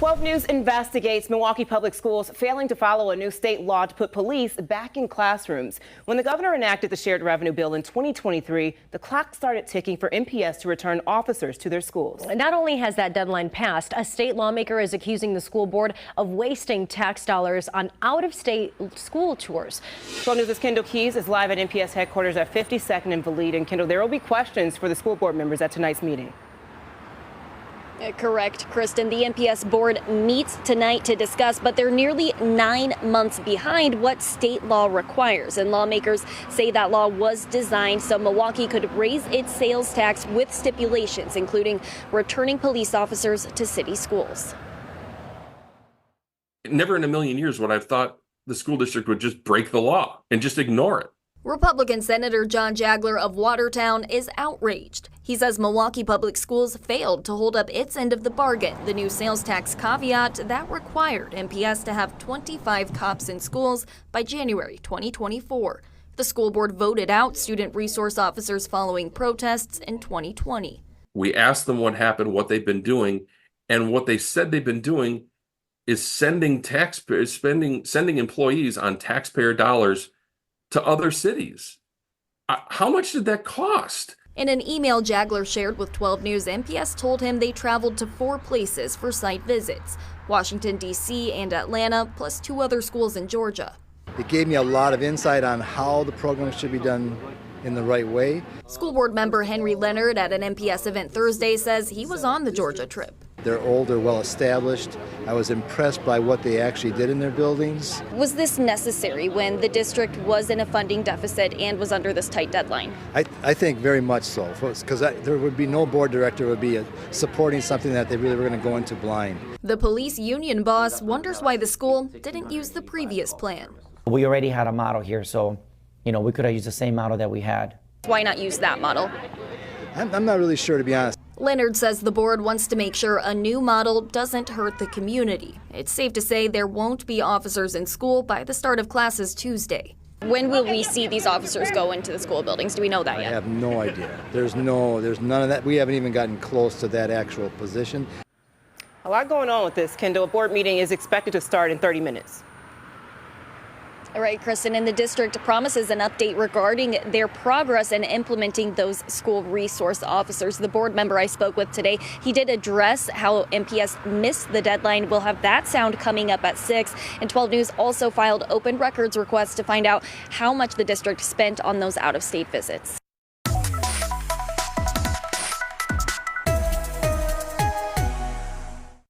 12 News investigates Milwaukee Public Schools failing to follow a new state law to put police back in classrooms. When the governor enacted the shared revenue bill in 2023, the clock started ticking for MPS to return officers to their schools. And not only has that deadline passed, a state lawmaker is accusing the school board of wasting tax dollars on out-of-state school tours. 12 News' Kendall Keys is live at MPS headquarters at 52nd and Valide. And Kendall, there will be questions for the school board members at tonight's meeting. Correct, Kristen. The MPS board meets tonight to discuss, but they're nearly 9 months behind what state law requires. And lawmakers say that law was designed so Milwaukee could raise its sales tax with stipulations, including returning police officers to city schools. Never in a million years would I've thought the school district would just break the law and just ignore it. Republican Senator John Jagler of Watertown is outraged. He says Milwaukee Public Schools failed to hold up its end of the bargain, the new sales tax caveat that required MPS to have 25 cops in schools by January 2024. The school board voted out student resource officers following protests in 2020. We asked them what happened, what they've been doing, and what they said they've been doing is sending employees on taxpayer dollars to other cities. How much did that cost? In an email Jagler shared with 12 News, MPS told him they traveled to 4 places for site visits: Washington, D.C. and Atlanta, plus 2 other schools in Georgia. It gave me a lot of insight on how the program should be done in the right way. School board member Henry Leonard at an MPS event Thursday says he was on the Georgia trip. They're older, well-established. I was impressed by what they actually did in their buildings. Was this necessary when the district was in a funding deficit and was under this tight deadline? I think very much so, because there would be no board director would be supporting something that they really were going to go into blind. The police union boss wonders why the school didn't use the previous plan. We already had a model here, so we could have used the same model that we had. Why not use that model? I'm not really sure, to be honest. Leonard says the board wants to make sure a new model doesn't hurt the community. It's safe to say there won't be officers in school by the start of classes Tuesday. When will we see these officers go into the school buildings? Do we know that yet? I have no idea. There's none of that. We haven't even gotten close to that actual position. A lot going on with this, Kendall. A board meeting is expected to start in 30 minutes. All right, Kristen, and the district promises an update regarding their progress in implementing those school resource officers. The board member I spoke with today, he did address how MPS missed the deadline. We'll have that sound coming up at 6. And 12 News also filed open records requests to find out how much the district spent on those out-of-state visits.